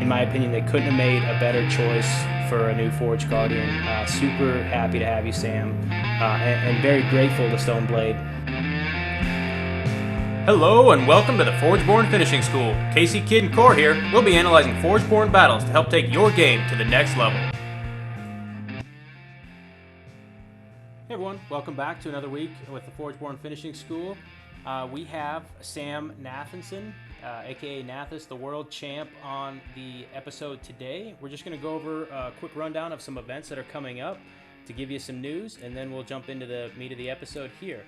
in my opinion, they couldn't have made a better choice for a new Forge Guardian. Super happy to have you, Sam, and very grateful to Stoneblade. Hello and welcome to the Forgeborn Finishing School. Casey, Kid, and Core here. We'll be analyzing Forgeborn battles to help take your game to the next level. Hey everyone, welcome back to another week with the Forgeborn Finishing School. We have Sam Nathanson, aka Nathas, the world champ, on the episode today. We're just going to go over a quick rundown of some events that are coming up to give you some news, and then we'll jump into the meat of the episode here.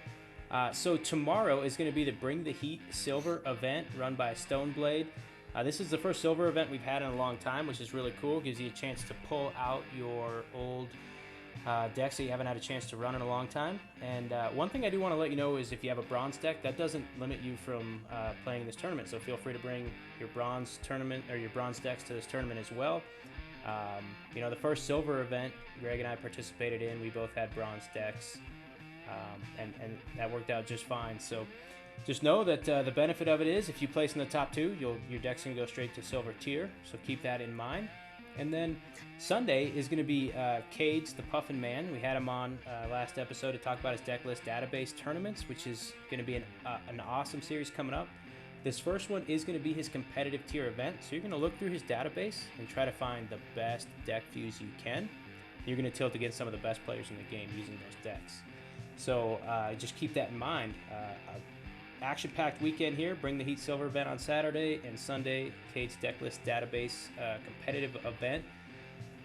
So tomorrow is going to be the Bring the Heat Silver event run by Stoneblade. This is the first silver event we've had in a long time, which is really cool. Gives you a chance to pull out your old decks that you haven't had a chance to run in a long time. And one thing I do want to let you know is if you have a bronze deck, that doesn't limit you from playing in this tournament. So feel free to bring your bronze tournament or your bronze decks to this tournament as well. The first silver event Greg and I participated in, we both had bronze decks. And that worked out just fine. So just know that the benefit of it is if you place in the top two, your deck's going to go straight to silver tier. So keep that in mind. And then Sunday is going to be Cades, the Puffin Man. We had him on last episode to talk about his deck list database tournaments, which is going to be an awesome series coming up. This first one is going to be his competitive tier event. So you're going to look through his database and try to find the best deck views you can. You're going to tilt against some of the best players in the game using those decks. So just keep that in mind. Action-packed weekend here. Bring the Heat Silver event on Saturday, and Sunday, Cade's Decklist Database competitive event.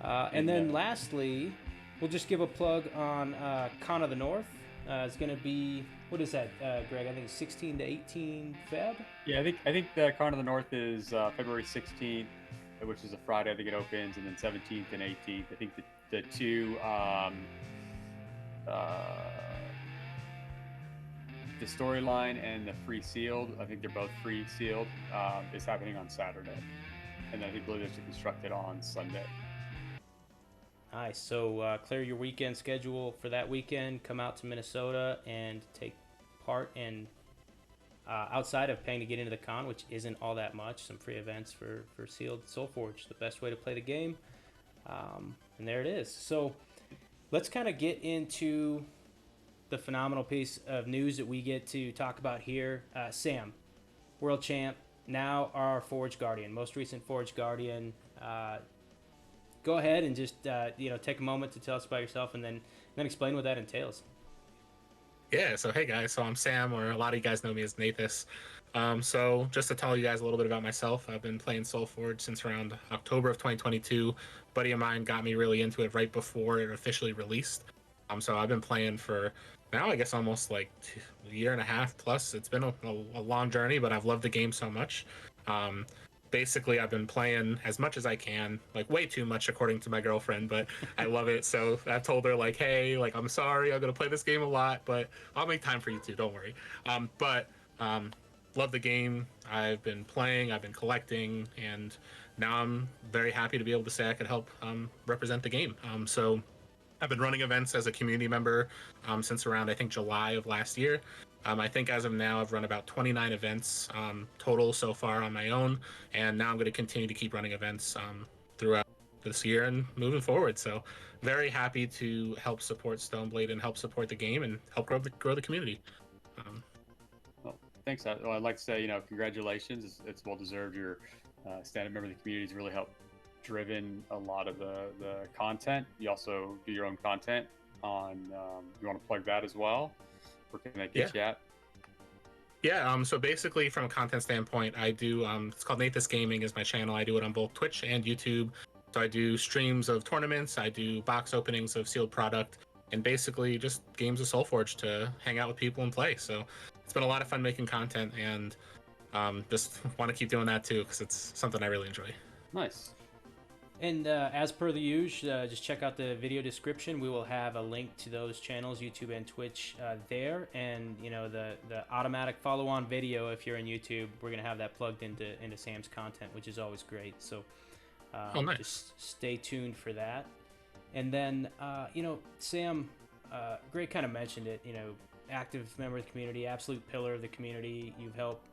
And then lastly, we'll just give a plug on Con of the North. It's going to be, what is that, Greg? I think it's 16 to 18 Feb? Yeah, I think the Con of the North is February 16th, which is a Friday. I think it opens, and then 17th and 18th. I think the two... the storyline and the free sealed, I think they're both free sealed, is happening on Saturday. And then I think Blizzard's constructed on Sunday. Nice. So clear your weekend schedule for that weekend. Come out to Minnesota and take part in, outside of paying to get into the con, which isn't all that much, some free events for sealed Solforge, the best way to play the game. And there it is. So let's kind of get into the phenomenal piece of news that we get to talk about here. Sam, world champ, now our Forge Guardian, most recent Forge Guardian. Go ahead and just take a moment to tell us about yourself, and then explain what that entails. Yeah, so hey guys, so I'm Sam, or a lot of you guys know me as Nathas. So just to tell you guys a little bit about myself, I've been playing Solforge since around October of 2022. A buddy of mine got me really into it right before it officially released. So I've been playing for now, I guess, almost like a year and a half plus. It's been a long journey, but I've loved the game so much. Basically, I've been playing as much as I can, like way too much according to my girlfriend, but I love it. So I've told her, like, hey, like, I'm sorry, I'm going to play this game a lot, but I'll make time for you too, don't worry. Love the game. I've been playing, I've been collecting, and now I'm very happy to be able to say I could help represent the game. So I've been running events as a community member since around, I think, July of last year. I think as of now, I've run about 29 events total so far on my own, and now I'm going to continue to keep running events throughout this year and moving forward. So very happy to help support Stoneblade and help support the game and help grow the community. Well, thanks. Well, I'd like to say, congratulations. It's well-deserved. Your standing member of the community has really helped driven a lot of the content. You also do your own content on, you want to plug that as well? Where can they get you at? Yeah, so basically from a content standpoint, I do, it's called Nathas Gaming is my channel. I do it on both Twitch and YouTube. So I do streams of tournaments, I do box openings of sealed product, and basically just games of Solforge to hang out with people and play. So it's been a lot of fun making content, and just want to keep doing that too, because it's something I really enjoy. Nice. And as per the usual, just check out the video description. We will have a link to those channels, YouTube and Twitch, there. And the automatic follow-on video, if you're in YouTube, we're gonna have that plugged into Sam's content, which is always great. So nice. Just stay tuned for that. And then Sam, Greg kind of mentioned it. Active member of the community, absolute pillar of the community. You've helped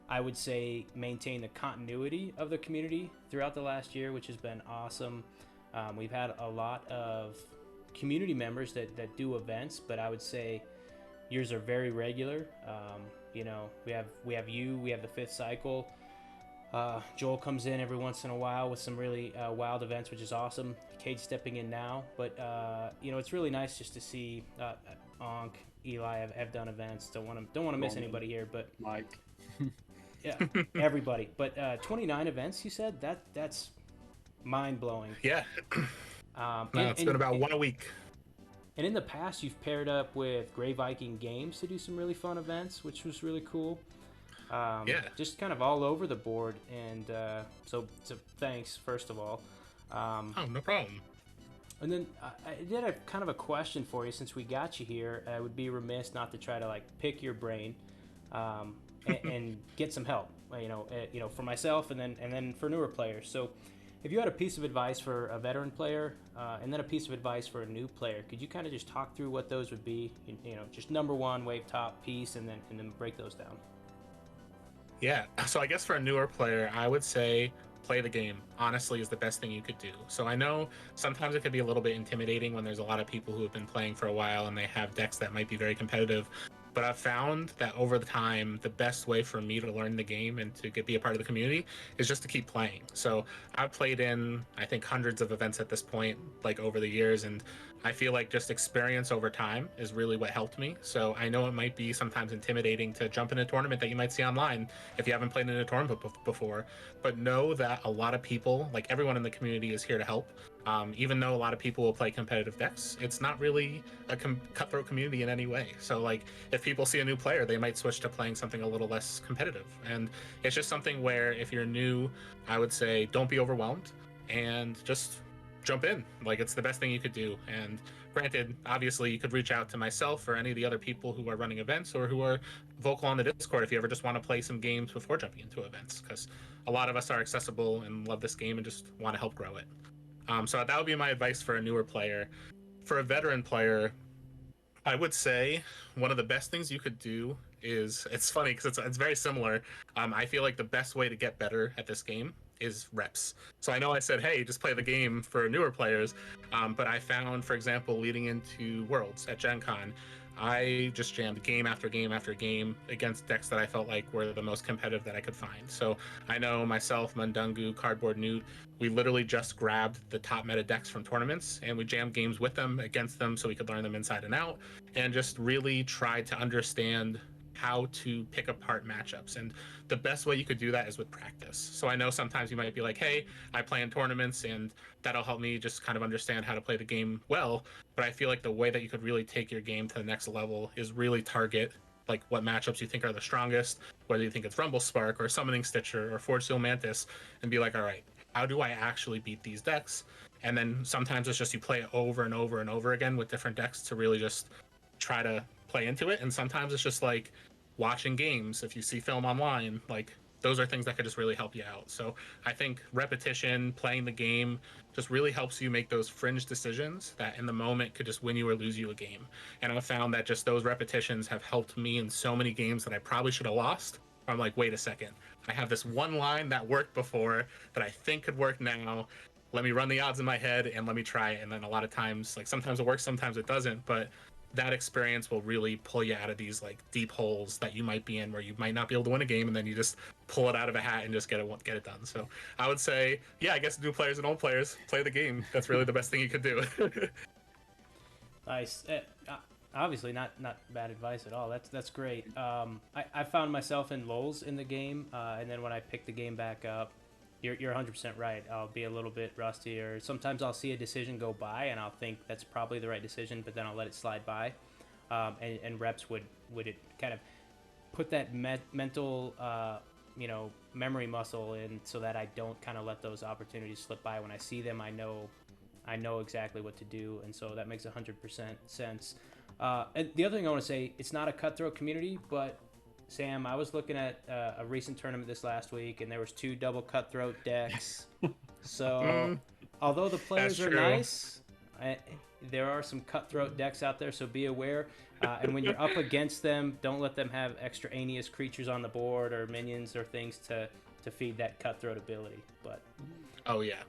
I would say maintain the continuity of the community throughout the last year, which has been awesome. We've had a lot of community members that do events, but I would say yours are very regular. You know, we have the fifth cycle. Joel comes in every once in a while with some really wild events, which is awesome. Cade's stepping in now, but you know, it's really nice just to see Onk, Eli have done events. Don't want to miss anybody here, but Mike. yeah, everybody. But 29 events, you said that's mind blowing. Yeah. It's been about 1 a week. And in the past, you've paired up with Grey Viking Games to do some really fun events, which was really cool. Yeah. Just kind of all over the board. And so thanks, first of all. Oh, no problem. And then I did a kind of a question for you since we got you here. I would be remiss not to try to like pick your brain and get some help. You know, for myself and then for newer players. So, if you had a piece of advice for a veteran player and then a piece of advice for a new player, could you kind of just talk through what those would be? You know, just number one, wave top piece, and then break those down. Yeah. So I guess for a newer player, I would say play the game. Honestly, is the best thing you could do. So I know sometimes it could be a little bit intimidating when there's a lot of people who have been playing for a while and they have decks that might be very competitive. But I've found that over the time, the best way for me to learn the game and to be a part of the community is just to keep playing. So I've played in, I think, hundreds of events at this point, like over the years, and I feel like just experience over time is really what helped me. So I know it might be sometimes intimidating to jump in a tournament that you might see online if you haven't played in a tournament before, but know that a lot of people, like everyone in the community, is here to help. Even though a lot of people will play competitive decks, it's not really a cutthroat community in any way. So like if people see a new player, they might switch to playing something a little less competitive. And it's just something where if you're new, I would say don't be overwhelmed and just jump in. Like it's the best thing you could do. And granted, obviously you could reach out to myself or any of the other people who are running events or who are vocal on the Discord if you ever just want to play some games before jumping into events, because a lot of us are accessible and love this game and just want to help grow it. So that would be my advice for a newer player. For a veteran player, I would say one of the best things you could do is, it's funny because it's very similar. I feel like the best way to get better at this game is reps. So I know I said, hey, just play the game for newer players, but I found, for example, leading into Worlds at Gen Con, I just jammed game after game after game against decks that I felt like were the most competitive that I could find. So I know myself, Mundungu, Cardboard Newt, we literally just grabbed the top meta decks from tournaments and we jammed games with them, against them, so we could learn them inside and out, and just really tried to understand how to pick apart matchups. And the best way you could do that is with practice. So I know sometimes you might be like, hey, I play in tournaments and that'll help me just kind of understand how to play the game well. But I feel like the way that you could really take your game to the next level is really target like what matchups you think are the strongest, whether you think it's Rumble Spark or Summoning Stitcher or Forge Seal Mantis, and be like, all right, how do I actually beat these decks? And then sometimes it's just you play it over and over and over again with different decks to really just try to play into it. And sometimes it's just like watching games, if you see film online, like those are things that could just really help you out. So I think repetition, playing the game, just really helps you make those fringe decisions that in the moment could just win you or lose you a game. And I've found that just those repetitions have helped me in so many games that I probably should have lost. I'm like, wait a second, I have this one line that worked before that I think could work now. Let me run the odds in my head and let me try it. And then a lot of times, like sometimes it works, sometimes it doesn't, but that experience will really pull you out of these like deep holes that you might be in where you might not be able to win a game, and then you just pull it out of a hat and just get it done. So I would say, yeah, I guess new players and old players, play the game. That's really the best thing you could do. Nice. Obviously not bad advice at all. That's great. I found myself in lulls in the game, and then when I picked the game back up, you're 100% right. I'll be a little bit rusty, or sometimes I'll see a decision go by and I'll think that's probably the right decision, but then I'll let it slide by. And reps would it kind of put that mental memory muscle in, so that I don't kind of let those opportunities slip by. When I see them, I know exactly what to do, and so that makes 100% sense. And the other thing I want to say, it's not a cutthroat community, but Sam, I was looking at a recent tournament this last week, and there was 2 double cutthroat decks. So although the players are nice, There are some cutthroat decks out there, so be aware. And when you're up against them, don't let them have extraneous creatures on the board or minions or things to feed that cutthroat ability. But Oh yeah.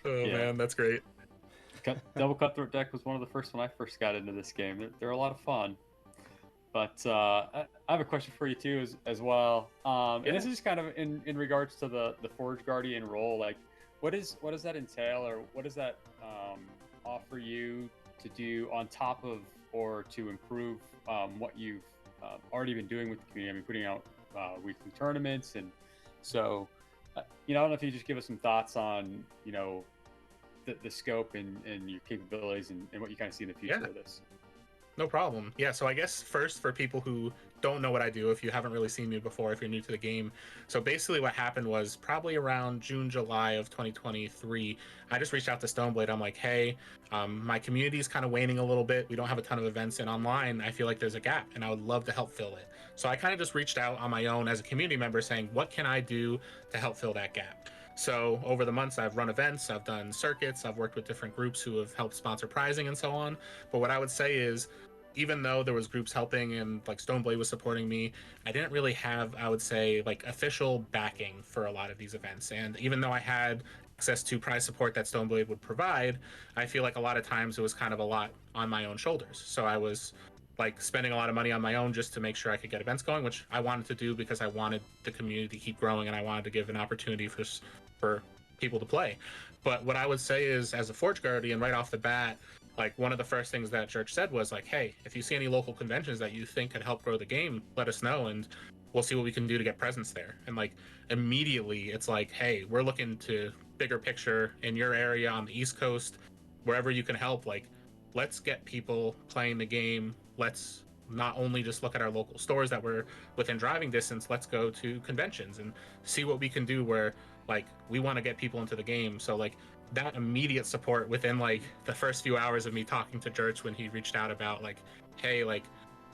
Oh Yeah. man, that's great. Double Cutthroat deck was one of the first when I first got into this game. They're a lot of fun. But I have a question for you too, as well. And this is just kind of in regards to the Forge Guardian role. Like, what does that entail, or what does that offer you to do on top of or to improve what you've already been doing with the community? I mean, putting out weekly tournaments, and so I don't know if you just give us some thoughts on the scope and your capabilities and what you kind of see in the future of this. No problem. Yeah, so I guess first, for people who don't know what I do, if you haven't really seen me before, if you're new to the game, so basically what happened was probably around June, July of 2023, I just reached out to Stoneblade. I'm like, hey, my community is kind of waning a little bit. We don't have a ton of events, and online, I feel like there's a gap, and I would love to help fill it. So I kind of just reached out on my own as a community member saying, what can I do to help fill that gap? So over the months, I've run events, I've done circuits, I've worked with different groups who have helped sponsor prizing and so on. But what I would say is, even though there was groups helping and like Stoneblade was supporting me, I didn't really have, I would say, like official backing for a lot of these events. And even though I had access to prize support that Stoneblade would provide, I feel like a lot of times it was kind of a lot on my own shoulders. So I was like spending a lot of money on my own just to make sure I could get events going, which I wanted to do because I wanted the community to keep growing and I wanted to give an opportunity for people to play. But what I would say is, as a Forge Guardian, right off the bat, like one of the first things that Church said was like, hey, if you see any local conventions that you think could help grow the game, let us know and we'll see what we can do to get presence there. And like immediately it's like, hey, we're looking to bigger picture in your area on the East Coast, wherever you can help. Like, let's get people playing the game. Let's not only just look at our local stores that we're within driving distance, let's go to conventions and see what we can do where like we want to get people into the game. So like that immediate support within like the first few hours of me talking to Jerch when he reached out about like, hey, like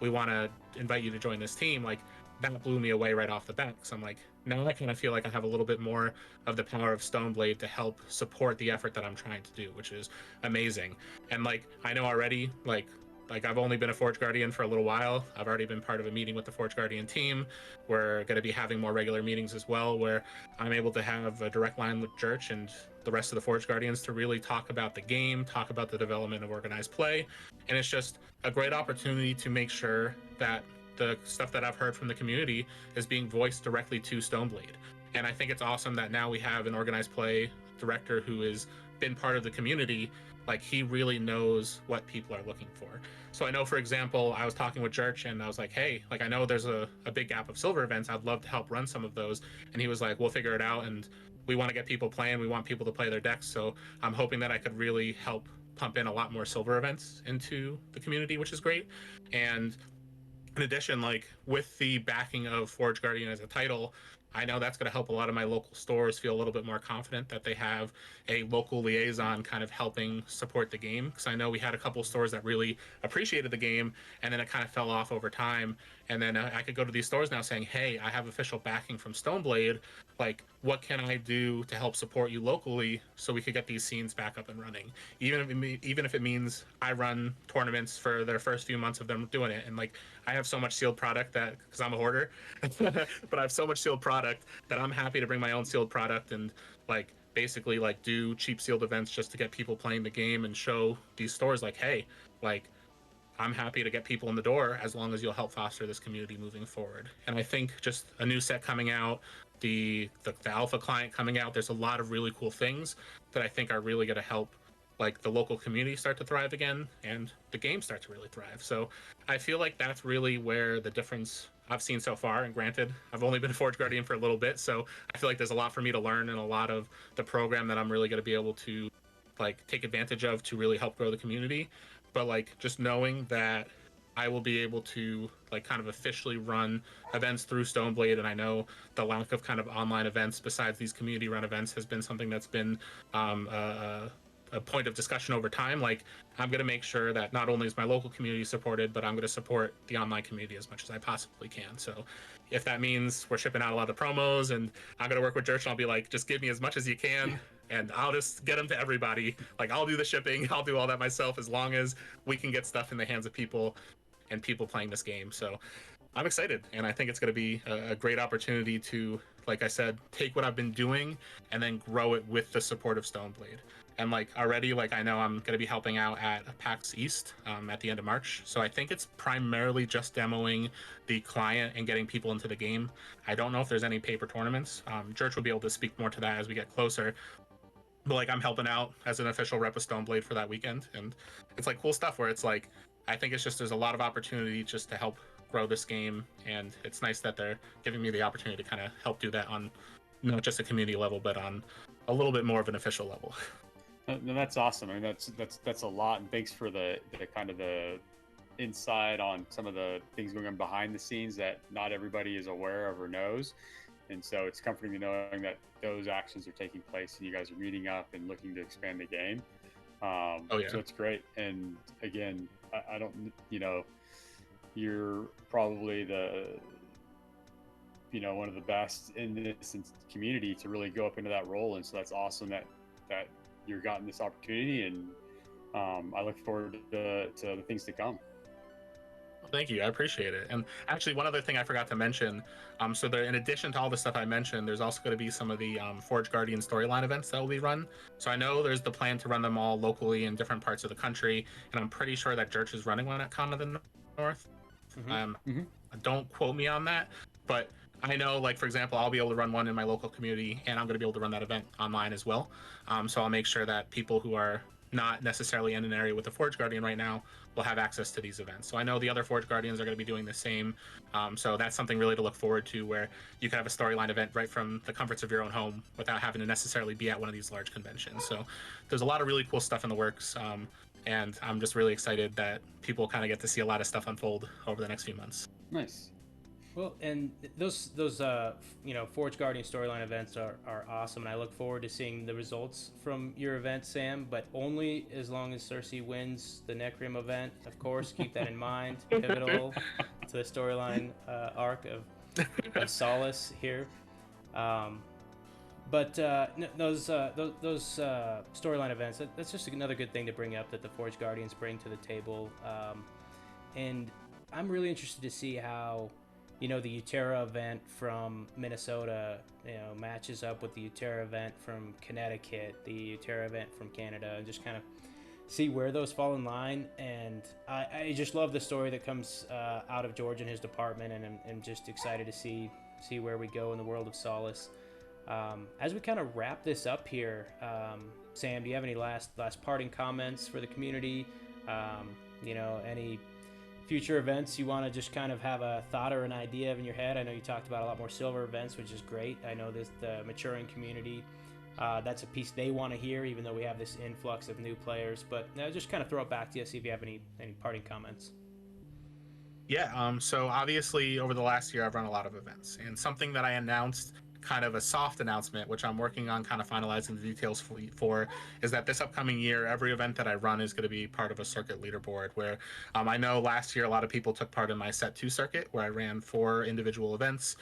we want to invite you to join this team, like that blew me away right off the bat. So I'm like, now I kind of feel like I have a little bit more of the power of Stoneblade to help support the effort that I'm trying to do, which is amazing. And like I know already, like I've only been a Forge Guardian for a little while. I've already been part of a meeting with the Forge Guardian team. We're going to be having more regular meetings as well, where I'm able to have a direct line with Church and the rest of the Forge Guardians to really talk about the game, talk about the development of organized play. And it's just a great opportunity to make sure that the stuff that I've heard from the community is being voiced directly to Stoneblade. And I think it's awesome that now we have an organized play director who has been part of the community. Like he really knows what people are looking for. So I know, for example, I was talking with Church and I was like, hey, like I know there's a big gap of silver events. I'd love to help run some of those. And he was like, we'll figure it out. And we want to get people playing. We want people to play their decks. So I'm hoping that I could really help pump in a lot more silver events into the community, which is great. And in addition, like with the backing of Forge Guardian as a title, I know that's going to help a lot of my local stores feel a little bit more confident that they have a local liaison kind of helping support the game. Because I know we had a couple of stores that really appreciated the game, and then it kind of fell off over time. And then I could go to these stores now saying, hey, I have official backing from Stoneblade. Like, what can I do to help support you locally so we could get these scenes back up and running? Even if it means I run tournaments for their first few months of them doing it. And like, I have so much sealed product that, because I'm a hoarder, but I have so much sealed product that I'm happy to bring my own sealed product and like basically like do cheap sealed events just to get people playing the game and show these stores like, hey, like I'm happy to get people in the door as long as you'll help foster this community moving forward. And I think just a new set coming out, the alpha client coming out, there's a lot of really cool things that I think are really going to help like the local community start to thrive again and the game start to really thrive. So I feel like that's really where the difference I've seen so far. And granted, I've only been a Forge Guardian for a little bit, so I feel like there's a lot for me to learn and a lot of the program that I'm really going to be able to like take advantage of to really help grow the community. But like just knowing that I will be able to like kind of officially run events through Stoneblade, and I know the lack of kind of online events besides these community run events has been something that's been a point of discussion over time. Like I'm going to make sure that not only is my local community supported, but I'm going to support the online community as much as I possibly can. So if that means we're shipping out a lot of promos and I'm going to work with Jerch and I'll be like, just give me as much as you can, and I'll just get them to everybody. Like, I'll do the shipping, I'll do all that myself, as long as we can get stuff in the hands of people and people playing this game. So I'm excited, and I think it's going to be a great opportunity to, like I said, take what I've been doing and then grow it with the support of Stoneblade. And like already, like I know I'm going to be helping out at PAX East at the end of March. So I think it's primarily just demoing the client and getting people into the game. I don't know if there's any paper tournaments. Church will be able to speak more to that as we get closer. But like, I'm helping out as an official rep of Stoneblade for that weekend, and it's like cool stuff where it's like, I think it's just there's a lot of opportunity just to help grow this game, and it's nice that they're giving me the opportunity to kind of help do that on not just a community level, but on a little bit more of an official level. No, that's awesome. I mean, that's a lot, and thanks for the kind of the insight on some of the things going on behind the scenes that not everybody is aware of or knows. And so it's comforting to knowing that those actions are taking place and you guys are meeting up and looking to expand the game. Oh yeah. So it's great. And again, I don't, you know, you're probably one of the best in this community to really go up into that role. And so that's awesome that you've gotten this opportunity, and I look forward to the things to come. Thank you. I appreciate it. And actually, one other thing I forgot to mention. So there, in addition to all the stuff I mentioned, there's also going to be some of the Forge Guardian storyline events that will be run. So I know there's the plan to run them all locally in different parts of the country, and I'm pretty sure that Church is running one at Con of the North. Don't quote me on that, but I know, like, for example, I'll be able to run one in my local community, and I'm going to be able to run that event online as well. So I'll make sure that people who are not necessarily in an area with a Forge Guardian right now will have access to these events. So I know the other Forge Guardians are going to be doing the same. So that's something really to look forward to, where you can have a storyline event right from the comforts of your own home without having to necessarily be at one of these large conventions. So there's a lot of really cool stuff in the works. And I'm just really excited that people kind of get to see a lot of stuff unfold over the next few months. Nice. Well, and those Forge Guardian storyline events are awesome, and I look forward to seeing the results from your event, Sam, but only as long as Cersei wins the Necrim event. Of course, keep that in mind. Pivotal to the storyline arc of Solace here. But those storyline events, that's just another good thing to bring up that the Forge Guardians bring to the table. And I'm really interested to see how the Utera event from Minnesota, matches up with the Utera event from Connecticut, the Utera event from Canada, and just kind of see where those fall in line. And I just love the story that comes out of George and his department, and I'm just excited to see where we go in the world of Solace. As we kind of wrap this up here, Sam, do you have any last parting comments for the community? Any future events you want to just kind of have a thought or an idea of in your head? I know you talked about a lot more silver events, which is great. I know the maturing community, that's a piece they want to hear, even though we have this influx of new players. But just kind of throw it back to you, see if you have any parting comments. Yeah, so obviously over the last year I've run a lot of events, and something that I announced, kind of a soft announcement, which I'm working on kind of finalizing the details for, is that this upcoming year, every event that I run is going to be part of a circuit leaderboard, where I know last year a lot of people took part in my Set 2 circuit, where I ran 4 individual events.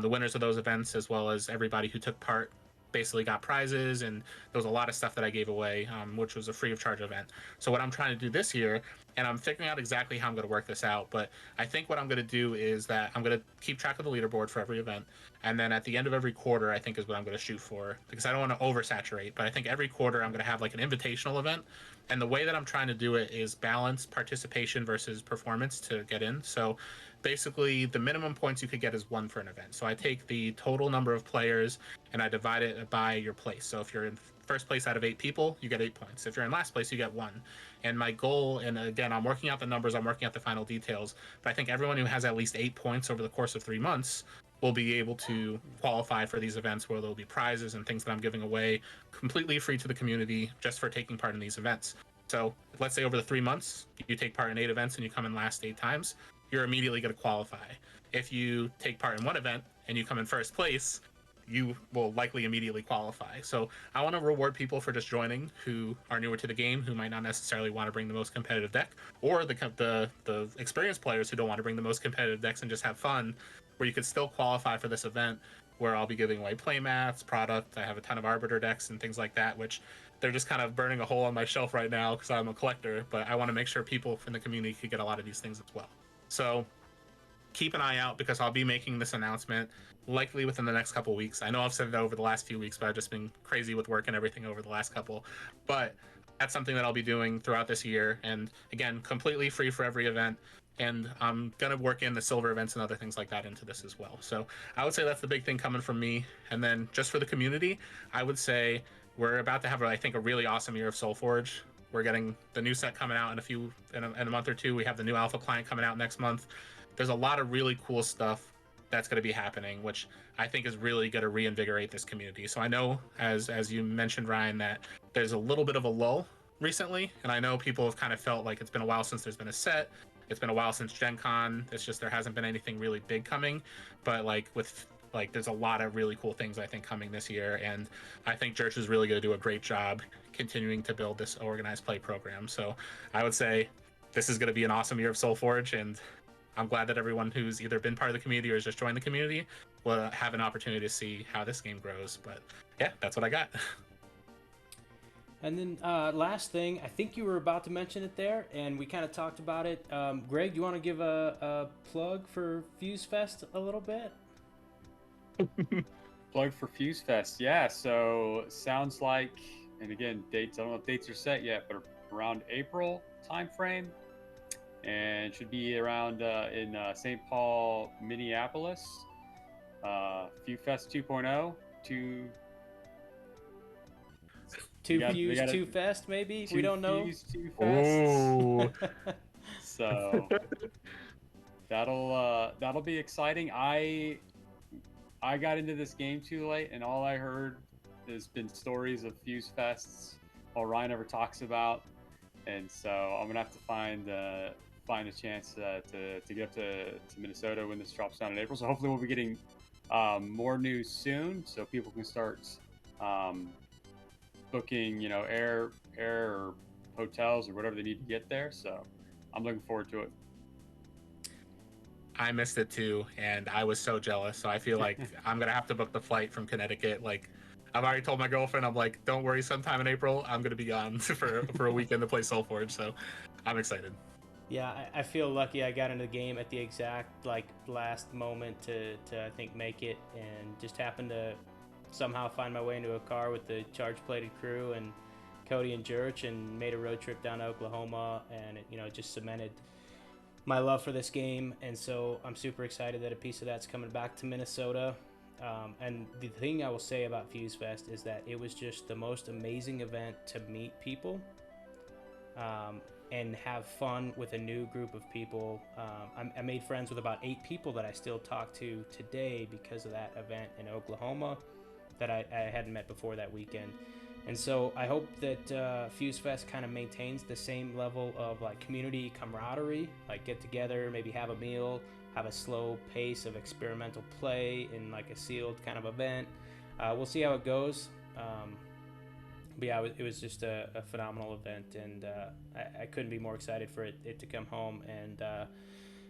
The winners of those events, as well as everybody who took part, basically got prizes, and there was a lot of stuff that I gave away, which was a free of charge event. So what I'm trying to do this year, and I'm figuring out exactly how I'm going to work this out, but I think what I'm going to do is that I'm going to keep track of the leaderboard for every event, and then at the end of every quarter, I think is what I'm going to shoot for, because I don't want to oversaturate, but I think every quarter I'm going to have like an invitational event, and the way that I'm trying to do it is balance participation versus performance to get in. So basically the minimum points you could get is 1 for an event. So I take the total number of players and I divide it by your place. So if you're in first place out of 8 people, you get 8 points. If you're in last place, you get 1. And my goal, and again, I'm working out the numbers, I'm working out the final details, but I think everyone who has at least 8 points over the course of 3 months will be able to qualify for these events, where there'll be prizes and things that I'm giving away completely free to the community just for taking part in these events. So let's say over the 3 months, you take part in 8 events and you come in last 8 times, you're immediately going to qualify. If you take part in 1 event and you come in first place, you will likely immediately qualify. So I want to reward people for just joining who are newer to the game, who might not necessarily want to bring the most competitive deck, or the experienced players who don't want to bring the most competitive decks and just have fun, where you could still qualify for this event, where I'll be giving away playmats, product. I have a ton of Arbiter decks and things like that, which they're just kind of burning a hole on my shelf right now because I'm a collector, but I want to make sure people from the community could get a lot of these things as well. So keep an eye out because I'll be making this announcement likely within the next couple weeks. I know I've said it over the last few weeks, but I've just been crazy with work and everything over the last couple. But that's something that I'll be doing throughout this year. And again, completely free for every event. And I'm going to work in the silver events and other things like that into this as well. So I would say that's the big thing coming from me. And then just for the community, I would say we're about to have, I think, a really awesome year of Solforge. We're getting the new set coming out in a month or two. We have the new alpha client coming out next month. There's a lot of really cool stuff that's going to be happening, which I think is really going to reinvigorate this community. So I know, as you mentioned, Ryan, that there's a little bit of a lull recently, and I know people have kind of felt like it's been a while since there's been a set. It's been a while since Gen Con. It's just there hasn't been anything really big coming, but there's a lot of really cool things I think coming this year, and I think Church is really going to do a great job continuing to build this organized play program. So I would say this is going to be an awesome year of Solforge, and I'm glad that everyone who's either been part of the community or has just joined the community will have an opportunity to see how this game grows. But yeah, that's what I got. And then last thing, I think you were about to mention it there, and we kind of talked about it. Greg, do you want to give a plug for Fuse Fest a little bit? Plug for Fuse Fest, yeah. So sounds like, and again, dates. I don't know if dates are set yet, but around April timeframe, and should be around in St. Paul, Minneapolis. Fuse Fest 2.0. Two Fest, maybe? We don't know. Fuse 2 Fest. So that'll be exciting. I got into this game too late, and all I heard has been stories of Fuse Fests all Ryan ever talks about, and so I'm gonna have to find a chance to get up to Minnesota when this drops down in April. So hopefully we'll be getting more news soon, so people can start booking, air or hotels or whatever they need to get there. So I'm looking forward to it. I missed it too, and I was so jealous. So I feel like I'm gonna have to book the flight from Connecticut. Like, I've already told my girlfriend, I'm like, don't worry, sometime in April, I'm gonna be gone for a weekend to play Solforge. So I'm excited. Yeah, I feel lucky I got into the game at the exact last moment to I think make it, and just happened to somehow find my way into a car with the charge-plated crew and Cody and Jurch, and made a road trip down to Oklahoma, and it just cemented my love for this game. And so I'm super excited that a piece of that's coming back to Minnesota. And the thing I will say about Fuse Fest is that it was just the most amazing event to meet people and have fun with a new group of people. I made friends with about 8 people that I still talk to today because of that event in Oklahoma that I hadn't met before that weekend. And so I hope that Fuse Fest kind of maintains the same level of community camaraderie, get together, maybe have a meal, have a slow pace of experimental play in a sealed kind of event. We'll see how it goes. But yeah, it was just a phenomenal event, and I couldn't be more excited for it to come home. And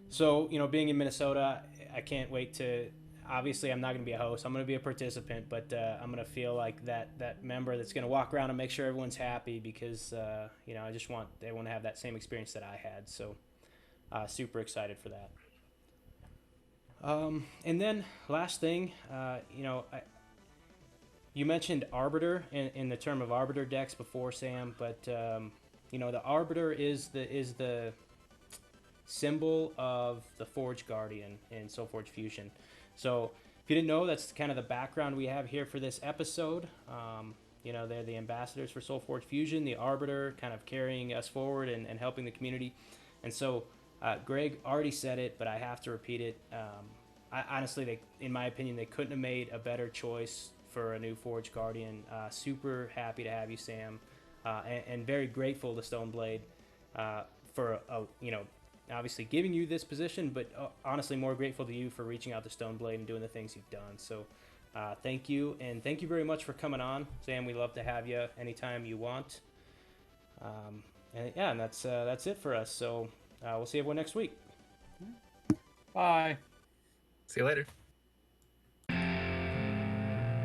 so, being in Minnesota, I can't wait to. Obviously, I'm not going to be a host. I'm going to be a participant, but I'm going to feel like that member that's going to walk around and make sure everyone's happy, because I just want everyone to have that same experience that I had. So super excited for that. And then last thing, you mentioned Arbiter in the term of Arbiter decks before, Sam, but the Arbiter is the symbol of the Forge Guardian in Solforge Fusion. So if you didn't know, that's kind of the background we have here for this episode. They're the ambassadors for Solforge Fusion, the Arbiter, kind of carrying us forward and helping the community. And so Greg already said it, but I have to repeat it. Honestly, in my opinion, they couldn't have made a better choice for a new Forge Guardian. Super happy to have you, Sam, and very grateful to Stoneblade for obviously giving you this position, but honestly more grateful to you for reaching out to Stoneblade and doing the things you've done. So thank you, and thank you very much for coming on, Sam. We love to have you anytime you want. And that's it for us. So we'll see everyone next week. Bye. See you later.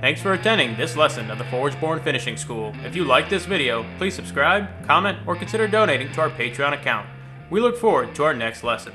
Thanks for attending this lesson of the Forgeborn Finishing School. If you like this video, please subscribe, comment, or consider donating to our Patreon account. We look forward to our next lesson.